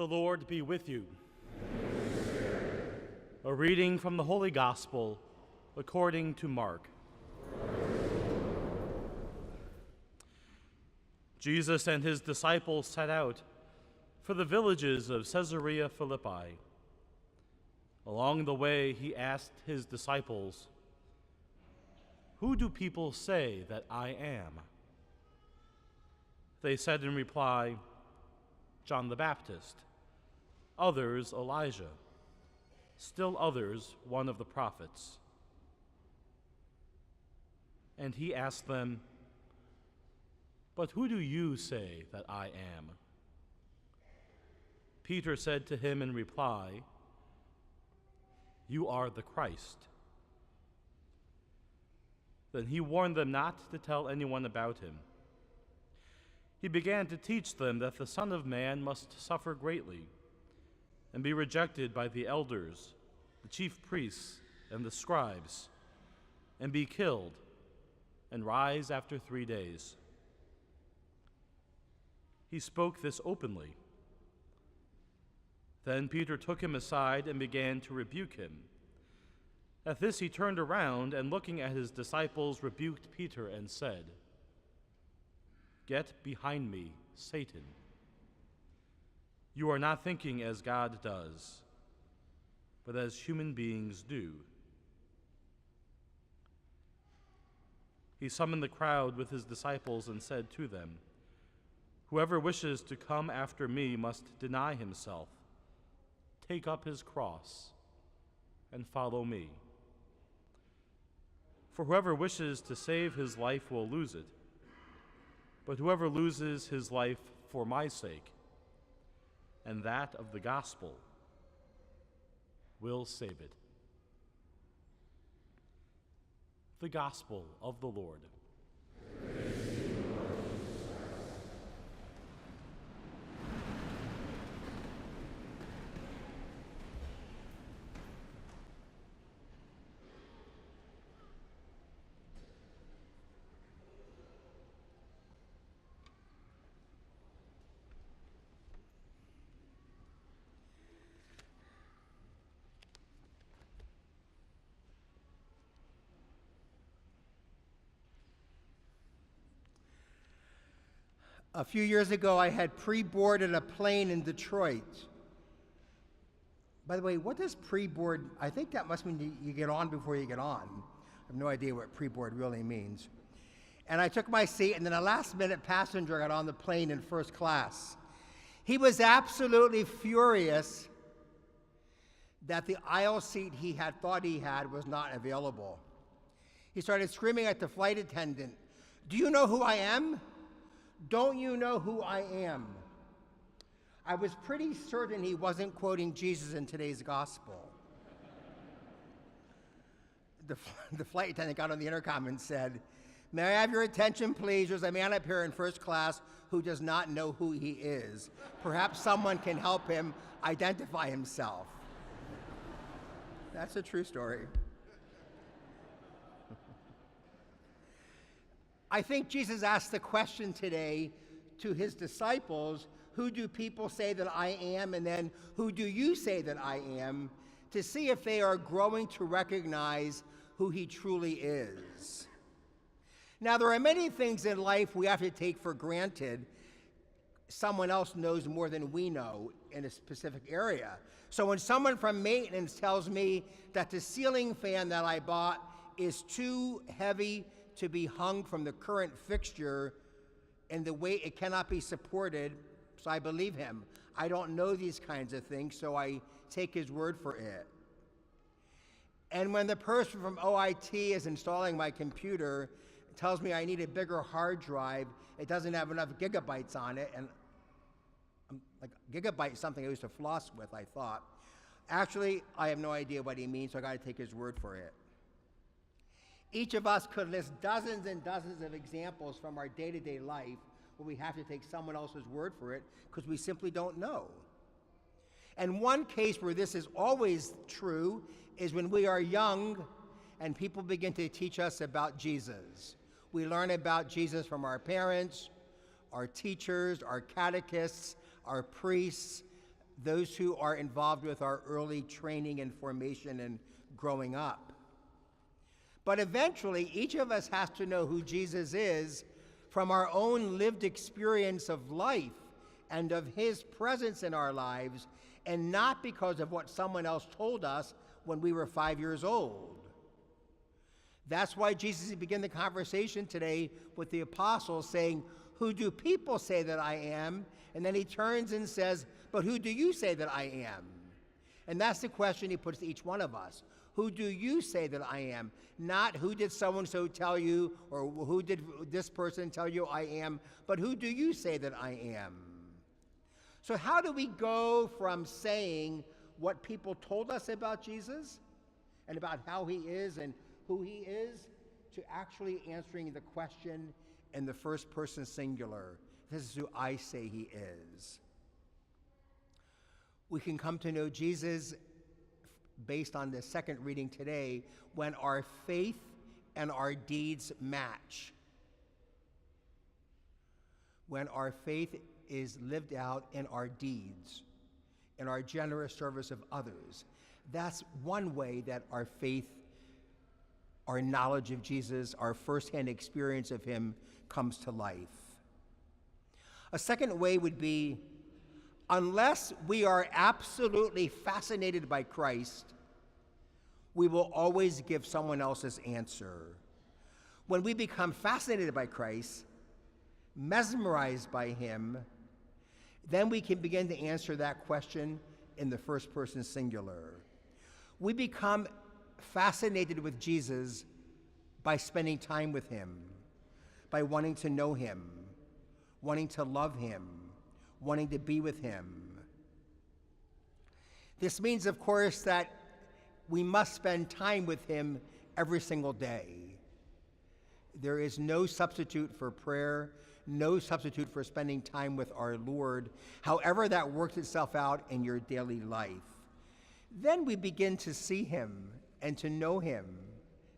The Lord be with you. A reading from the Holy Gospel according to Mark. Jesus and his disciples set out for the villages of Caesarea Philippi. Along the way, he asked his disciples, "Who do people say that I am?" They said in reply, "John the Baptist, others Elijah, still others one of the prophets." And he asked them, "But who do you say that I am?" Peter said to him in reply, "You are the Christ." Then he warned them not to tell anyone about him. He began to teach them that the Son of Man must suffer greatly and be rejected by the elders, the chief priests, and the scribes, and be killed, and rise after 3 days. He spoke this openly. Then Peter took him aside and began to rebuke him. At this he turned around and, looking at his disciples, rebuked Peter and said, "Get behind me, Satan. You are not thinking as God does, but as human beings do." He summoned the crowd with his disciples and said to them, "Whoever wishes to come after me must deny himself, take up his cross, and follow me. For whoever wishes to save his life will lose it, but whoever loses his life for my sake and that of the gospel will save it." The Gospel of the Lord. A few years ago, I had pre-boarded a plane in Detroit. By the way, what does pre-board? I think that must mean you get on before you get on. I have no idea what pre-board really means. And I took my seat, and then a last-minute passenger got on the plane in first class. He was absolutely furious that the aisle seat he had thought he had was not available. He started screaming at the flight attendant, "Do you know who I am? Don't you know who I am?" I was pretty certain he wasn't quoting Jesus in today's gospel. The flight attendant got on the intercom and said, "May I have your attention, please? There's a man up here in first class who does not know who he is. Perhaps someone can help him identify himself." That's a true story. I think Jesus asked the question today to his disciples, "Who do people say that I am?" And then, "Who do you say that I am?" to see if they are growing to recognize who he truly is. Now, there are many things in life we have to take for granted. Someone else knows more than we know in a specific area. So when someone from maintenance tells me that the ceiling fan that I bought is too heavy to be hung from the current fixture and the weight, it cannot be supported, so I believe him. I don't know these kinds of things, so I take his word for it. And when the person from OIT is installing my computer, tells me I need a bigger hard drive, it doesn't have enough gigabytes on it, and like gigabyte is something I used to floss with, I thought. Actually, I have no idea what he means, so I gotta take his word for it. Each of us could list dozens and dozens of examples from our day-to-day life where we have to take someone else's word for it because we simply don't know. And one case where this is always true is when we are young and people begin to teach us about Jesus. We learn about Jesus from our parents, our teachers, our catechists, our priests. those who are involved with our early training and formation and growing up. But eventually, each of us has to know who Jesus is from our own lived experience of life and of his presence in our lives, and not because of what someone else told us when we were 5 years old. That's why Jesus began the conversation today with the apostles saying, "Who do people say that I am?" And then he turns and says, "But who do you say that I am?" And that's the question he puts to each one of us. Who do you say that I am? Not who did so-and-so tell you, or who did this person tell you I am, but who do you say that I am? So how do we go from saying what people told us about Jesus and about how he is and who he is to actually answering the question in the first person singular? This is who I say he is. We can come to know Jesus based on the second reading today when our faith and our deeds match. When our faith is lived out in our deeds, in our generous service of others. That's one way that our faith, our knowledge of Jesus, our firsthand experience of him comes to life. A second way would be, unless we are absolutely fascinated by Christ, we will always give someone else's answer. When we become fascinated by Christ, mesmerized by him, then we can begin to answer that question in the first person singular. We become fascinated with Jesus by spending time with him, by wanting to know him, wanting to love him, wanting to be with him. This means, of course, that we must spend time with him every single day. There is no substitute for prayer, no substitute for spending time with our Lord, however that works itself out in your daily life. Then we begin to see him and to know him,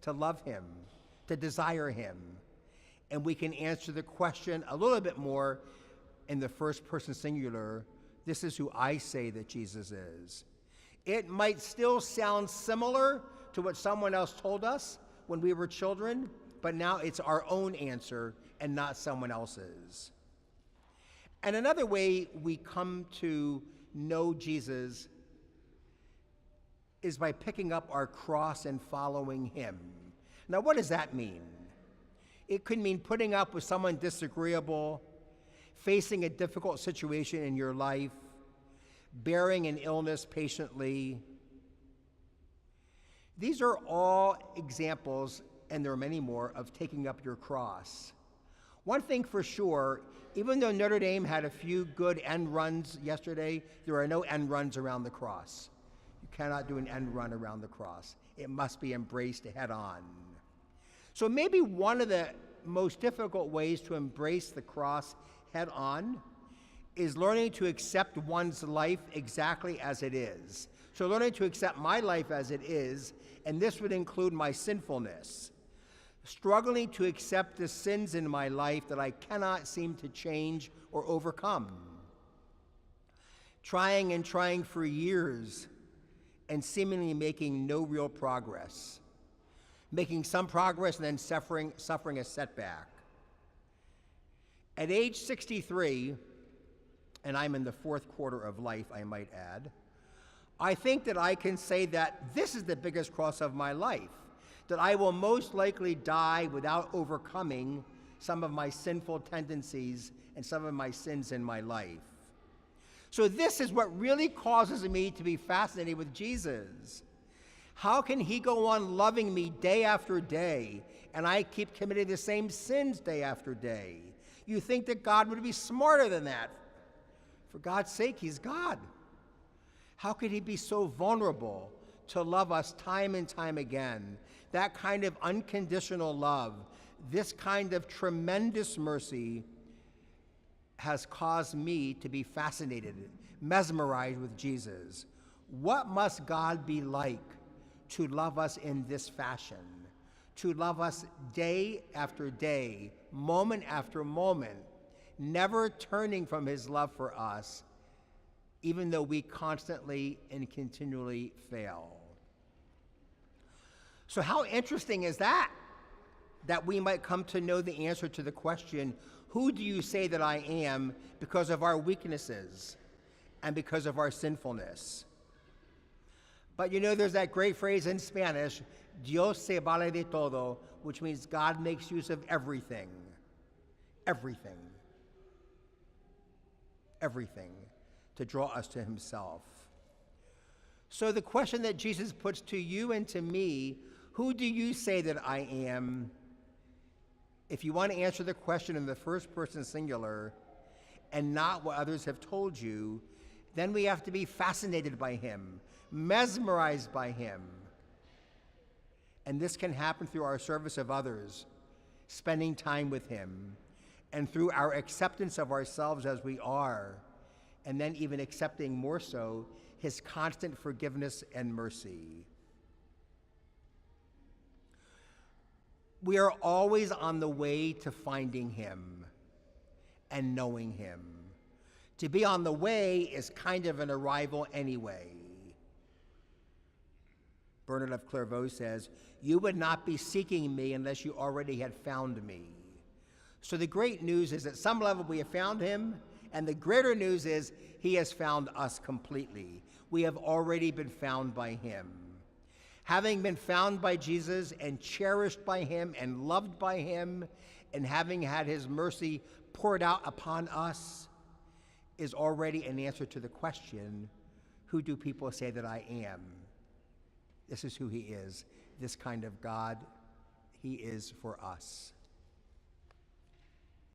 to love him, to desire him. And we can answer the question a little bit more in the first person singular. This is who I say that Jesus is. It might still sound similar to what someone else told us when we were children, but now it's our own answer and not someone else's. And another way we come to know Jesus is by picking up our cross and following him. Now, what does that mean? It could mean putting up with someone disagreeable, facing a difficult situation in your life, bearing an illness patiently. These are all examples, and there are many more, of taking up your cross. One thing for sure, even though Notre Dame had a few good end runs yesterday, there are no end runs around the cross. You cannot do an end run around the cross. It must be embraced head on. So maybe one of the most difficult ways to embrace the cross head on is learning to accept one's life exactly as it is. So learning to accept my life as it is, and this would include my sinfulness. Struggling to accept the sins in my life that I cannot seem to change or overcome. Trying and trying for years and seemingly making no real progress. Making some progress and then suffering a setback. At age 63, and I'm in the fourth quarter of life, I might add, I think that I can say that this is the biggest cross of my life, that I will most likely die without overcoming some of my sinful tendencies and some of my sins in my life. So this is what really causes me to be fascinated with Jesus. How can he go on loving me day after day, and I keep committing the same sins day after day? You think that God would be smarter than that. For God's sake, he's God. How could he be so vulnerable to love us time and time again? That kind of unconditional love, this kind of tremendous mercy has caused me to be fascinated, mesmerized with Jesus. What must God be like to love us in this fashion? To love us day after day, moment after moment, never turning from his love for us, even though we constantly and continually fail. So how interesting is that we might come to know the answer to the question, who do you say that I am, because of our weaknesses and because of our sinfulness? But you know, there's that great phrase in Spanish, Dios se vale de todo, which means God makes use of everything. Everything. Everything to draw us to himself. So the question that Jesus puts to you and to me, who do you say that I am? If you want to answer the question in the first person singular and not what others have told you, then we have to be fascinated by him, mesmerized by him. And this can happen through our service of others, spending time with him, and through our acceptance of ourselves as we are, and then even accepting more so his constant forgiveness and mercy. We are always on the way to finding him and knowing him. To be on the way is kind of an arrival anyway. Bernard of Clairvaux says, "You would not be seeking me unless you already had found me." So the great news is at some level we have found him, and the greater news is he has found us completely. We have already been found by him. Having been found by Jesus and cherished by him and loved by him, and having had his mercy poured out upon us, is already an answer to the question, who do people say that I am? This is who he is, this kind of God. He is for us.